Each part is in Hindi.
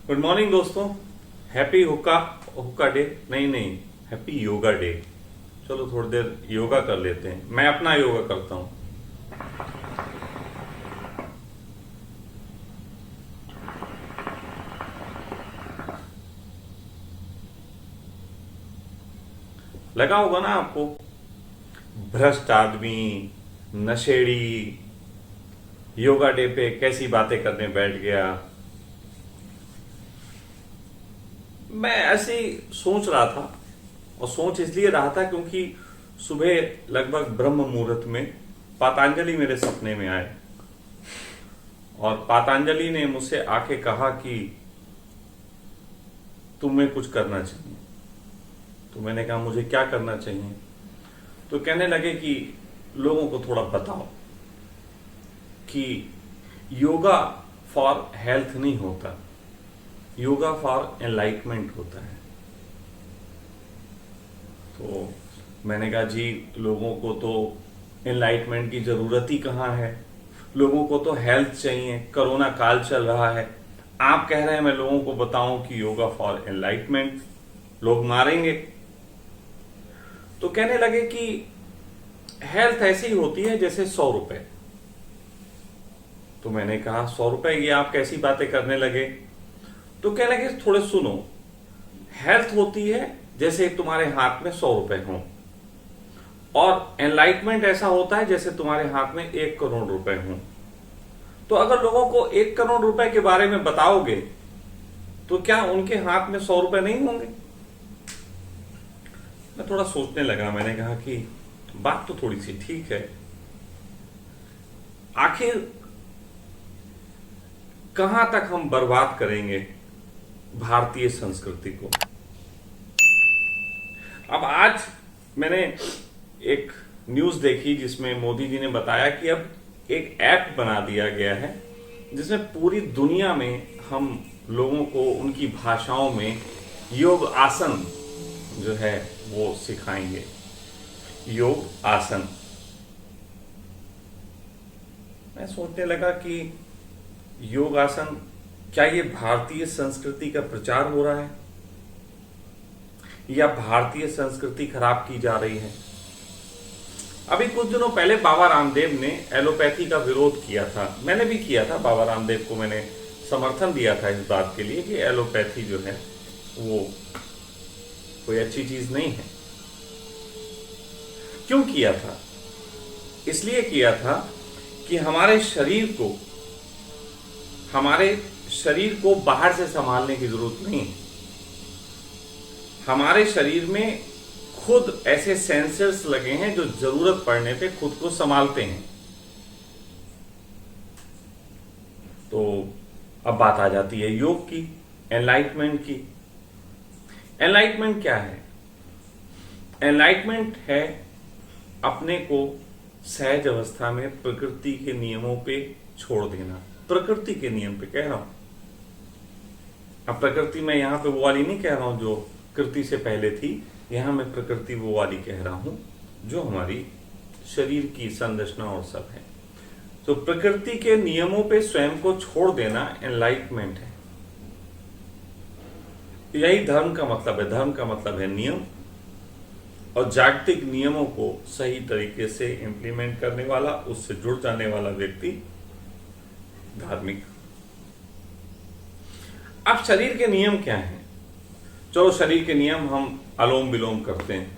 गुड मॉर्निंग दोस्तों। हैप्पी हुक्का हुक्का डे नहीं, हैप्पी योगा डे। चलो थोड़ी देर योगा कर लेते हैं। मैं अपना योगा करता हूं। लगा होगा ना आपको, भ्रष्ट आदमी, नशेड़ी योगा डे पे कैसी बातें करने बैठ गया। मैं ऐसे ही सोच रहा था, और सोच इसलिए रहा था क्योंकि सुबह लगभग ब्रह्म मुहूर्त में पातंजलि मेरे सपने में आए और पातंजलि ने मुझसे आके कहा कि तुम्हें कुछ करना चाहिए। तो मैंने कहा मुझे क्या करना चाहिए? तो कहने लगे कि लोगों को थोड़ा बताओ कि योगा फॉर हेल्थ नहीं होता, योगा फॉर एनलाइटमेंट होता है। तो मैंने कहा जी, लोगों को तो एनलाइटमेंट की जरूरत ही कहाँ है, लोगों को तो हेल्थ चाहिए। कोरोना काल चल रहा है, आप कह रहे हैं मैं लोगों को बताऊं कि योगा फॉर एनलाइटमेंट, लोग मारेंगे। तो कहने लगे कि हेल्थ ऐसी ही होती है जैसे 100 रुपए। तो मैंने कहा 100 रुपए, ये आप कैसी बातें करने लगे? तो कहने लगे थोड़े सुनो, हेल्थ होती है जैसे तुम्हारे हाथ में 100 रुपए हों, और एनलाइटमेंट ऐसा होता है जैसे तुम्हारे हाथ में 1 करोड़ रुपए हों। तो अगर लोगों को 1 करोड़ रुपए के बारे में बताओगे तो क्या उनके हाथ में 100 रुपए नहीं होंगे? मैं थोड़ा सोचने लगा। मैंने कहा कि बात तो थोड़ी सी ठीक है। आखिर कहां तक हम बर्बाद करेंगे भारतीय संस्कृति को? अब आज मैंने एक न्यूज देखी जिसमें मोदी जी ने बताया कि अब एक ऐप बना दिया गया है जिसमें पूरी दुनिया में हम लोगों को उनकी भाषाओं में योग आसन जो है वो सिखाएंगे। योग आसन। मैं सोचने लगा कि योग आसन, क्या ये भारतीय संस्कृति का प्रचार हो रहा है या भारतीय संस्कृति खराब की जा रही है? अभी कुछ दिनों पहले बाबा रामदेव ने एलोपैथी का विरोध किया था। मैंने भी किया था। बाबा रामदेव को मैंने समर्थन दिया था इस बात के लिए कि एलोपैथी जो है वो कोई अच्छी चीज नहीं है। क्यों किया था? इसलिए किया था कि हमारे शरीर को बाहर से संभालने की जरूरत नहीं है। हमारे शरीर में खुद ऐसे सेंसर्स लगे हैं जो जरूरत पड़ने पे खुद को संभालते हैं। तो अब बात आ जाती है योग की, एनलाइटमेंट की। एनलाइटमेंट क्या है? एनलाइटमेंट है अपने को सहज अवस्था में प्रकृति के नियमों पे छोड़ देना। प्रकृति के नियम पे कह रहा हूं। अब प्रकृति में यहां पे वो वाली नहीं कह रहा हूं जो कृति से पहले थी। यहां मैं प्रकृति वो वाली कह रहा हूं जो हमारी शरीर की संरचना और सब है। तो प्रकृति के नियमों पे स्वयं को छोड़ देना एनलाइटमेंट है। यही धर्म का मतलब है। धर्म का मतलब है नियम, और जागतिक नियमों को सही तरीके से इंप्लीमेंट करने वाला, उससे जुड़ जाने वाला व्यक्ति धार्मिक। अब शरीर के नियम क्या हैं? चलो शरीर के नियम हम अलोम विलोम करते हैं।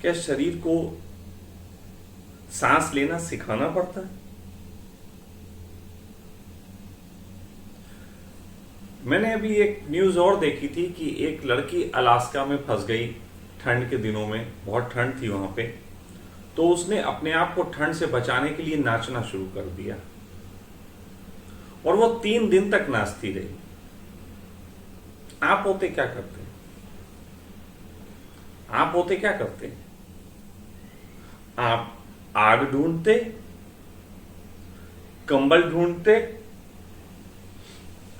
क्या शरीर को सांस लेना सिखाना पड़ता है? मैंने अभी एक न्यूज और देखी थी कि एक लड़की अलास्का में फंस गई ठंड के दिनों में। बहुत ठंड थी वहां पे। तो उसने अपने आप को ठंड से बचाने के लिए नाचना शुरू कर दिया, और वो 3 दिन तक नाचती रही। आप होते क्या करते? आप होते क्या करते? आप आग ढूंढते, कंबल ढूंढते,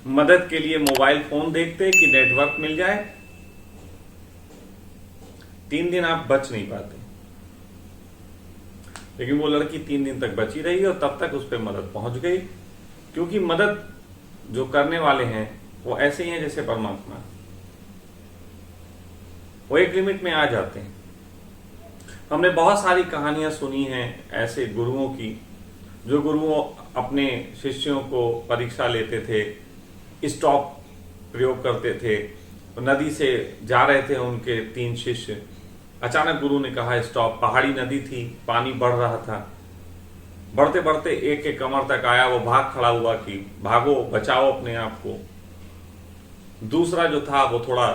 मदद के लिए मोबाइल फोन देखते कि नेटवर्क मिल जाए। 3 दिन आप बच नहीं पाते, लेकिन वो लड़की 3 दिन तक बची रही और तब तक उस पर मदद पहुंच गई, क्योंकि मदद जो करने वाले हैं वो ऐसे ही हैं जैसे परमात्मा, वो एक लिमिट में आ जाते हैं। हमने बहुत सारी कहानियां सुनी हैं ऐसे गुरुओं की, जो गुरुओं अपने शिष्यों को परीक्षा लेते थे, स्टॉप प्रयोग करते थे। नदी से जा रहे थे उनके 3 शिष्य, अचानक गुरु ने कहा स्टॉप। पहाड़ी नदी थी, पानी बढ़ रहा था, बढ़ते बढ़ते एक के कमर तक आया, वो भाग खड़ा हुआ कि भागो, बचाओ अपने आप को। दूसरा जो था वो थोड़ा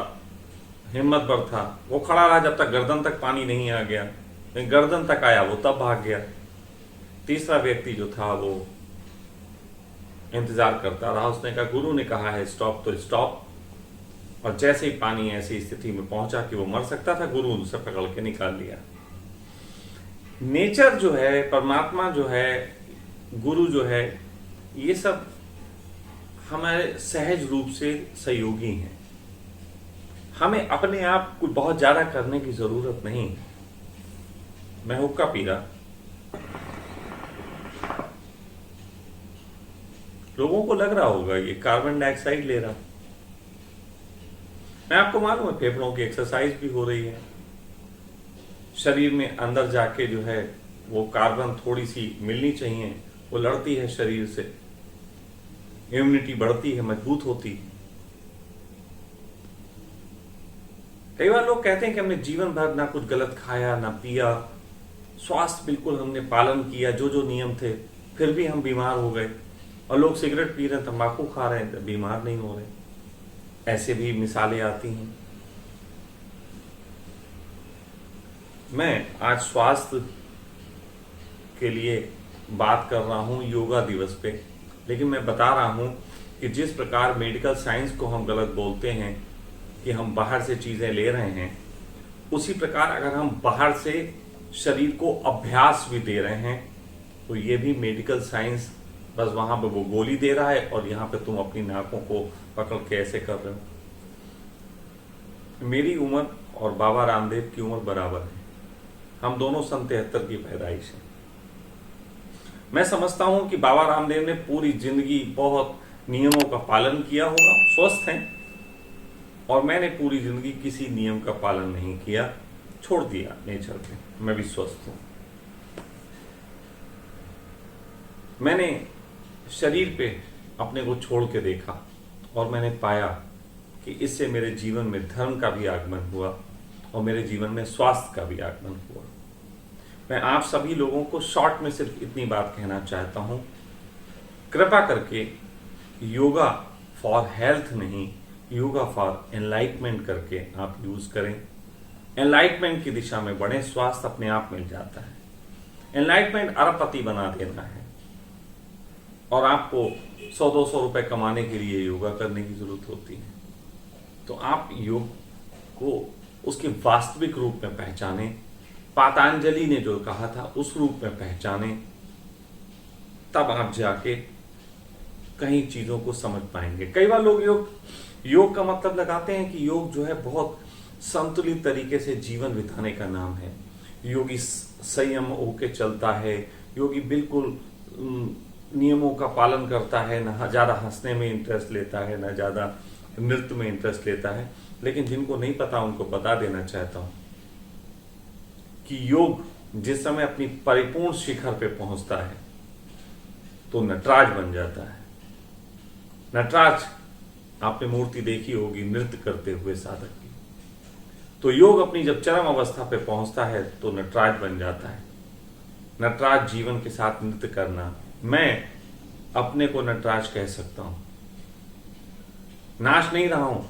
हिम्मतवर था, वो खड़ा रहा जब तक गर्दन तक पानी नहीं आ गया, गर्दन तक आया वो तब भाग गया। तीसरा व्यक्ति जो था वो इंतजार करता रहा, उसने कहा गुरु ने कहा है स्टॉप तो स्टॉप, और जैसे ही पानी ऐसी स्थिति में पहुंचा कि वो मर सकता था, गुरु उनसे पकड़ के निकाल लिया। नेचर जो है, परमात्मा जो है, गुरु जो है, ये सब हमारे सहज रूप से सहयोगी हैं। हमें अपने आप को बहुत ज्यादा करने की जरूरत नहीं। मैं हुक्का पी रहा, लोगों को लग रहा होगा ये कार्बन डाइऑक्साइड ले रहा, मैं आपको मालूम है फेफड़ों की एक्सरसाइज भी हो रही है, शरीर में अंदर जाके जो है वो कार्बन थोड़ी सी मिलनी चाहिए, वो लड़ती है शरीर से, इम्यूनिटी बढ़ती है, मजबूत होती है। कई बार लोग कहते हैं कि हमने जीवन भर ना कुछ गलत खाया ना पिया, स्वास्थ्य बिल्कुल हमने पालन किया, जो जो नियम थे, फिर भी हम बीमार हो गए। और लोग सिगरेट पी रहे हैं, तंबाकू खा रहे हैं, बीमार नहीं हो रहे। ऐसे भी मिसालें आती हैं। मैं आज स्वास्थ्य के लिए बात कर रहा हूं योगा दिवस पे, लेकिन मैं बता रहा हूं कि जिस प्रकार मेडिकल साइंस को हम गलत बोलते हैं कि हम बाहर से चीजें ले रहे हैं, उसी प्रकार अगर हम बाहर से शरीर को अभ्यास भी दे रहे हैं तो ये भी मेडिकल साइंस बस वहां पे वो गोली दे रहा है और यहाँ पे तुम अपनी नाकों को पकड़ के ऐसे कर रहे हो। मेरी उम्र और बाबा रामदेव की उम्र बराबर है, हम दोनों सन 73 की पैदाइश है। मैं समझता हूं कि बाबा रामदेव ने पूरी जिंदगी बहुत नियमों का पालन किया होगा, स्वस्थ हैं, और मैंने पूरी जिंदगी किसी नियम का पालन नहीं किया, छोड़ दिया नेचर पे, मैं भी स्वस्थ हूं। मैंने शरीर पे अपने को छोड़ के देखा और मैंने पाया कि इससे मेरे जीवन में धर्म का भी आगमन हुआ और मेरे जीवन में स्वास्थ्य का भी आगमन हुआ। मैं आप सभी लोगों को शॉर्ट में सिर्फ इतनी बात कहना चाहता हूं, कृपा करके योगा फॉर हेल्थ नहीं, योगा फॉर एनलाइटमेंट करके आप यूज करें। एनलाइटमेंट की दिशा में बढ़े, स्वास्थ्य अपने आप मिल जाता है। एनलाइटमेंट अरबपति बना देना है और आपको 100-200 रुपए कमाने के लिए योगा करने की जरूरत होती है। तो आप योग को उसके वास्तविक रूप में पहचाने, पातंजलि ने जो कहा था उस रूप में पहचाने, तब आप जाके कई चीजों को समझ पाएंगे। कई बार लोग योग का मतलब लगाते हैं कि योग जो है बहुत संतुलित तरीके से जीवन बिताने का नाम है, योगी संयम होके चलता है, योगी बिल्कुल नियमों का पालन करता है, ना ज्यादा हंसने में इंटरेस्ट लेता है, ना ज्यादा नृत्य में इंटरेस्ट लेता है। लेकिन जिनको नहीं पता उनको बता देना चाहता हूं कि योग जिस समय अपनी परिपूर्ण शिखर पे पहुंचता है तो नटराज बन जाता है। नटराज आपने मूर्ति देखी होगी नृत्य करते हुए साधक की। तो योग अपनी जब चरम अवस्था पे पहुंचता है तो नटराज बन जाता है। नटराज जीवन के साथ नृत्य करना, मैं अपने को नटराज कह सकता हूं। नाच नहीं रहा हूं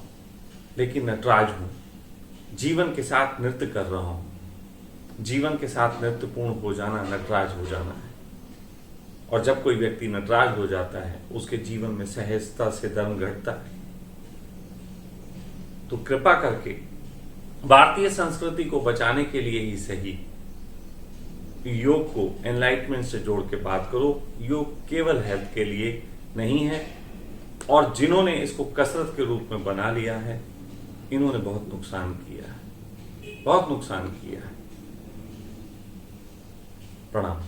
लेकिन नटराज हूं, जीवन के साथ नृत्य कर रहा हूं। जीवन के साथ नृत्यपूर्ण हो जाना नटराज हो जाना है। और जब कोई व्यक्ति नटराज हो जाता है उसके जीवन में सहजता से धर्म घटता है। तो कृपा करके भारतीय संस्कृति को बचाने के लिए ही सही, योग को एनलाइटमेंट से जोड़ के बात करो। योग केवल हेल्थ के लिए नहीं है, और जिन्होंने इसको कसरत के रूप में बना लिया है, इन्होंने बहुत नुकसान किया है, बहुत नुकसान किया है। प्रणाम।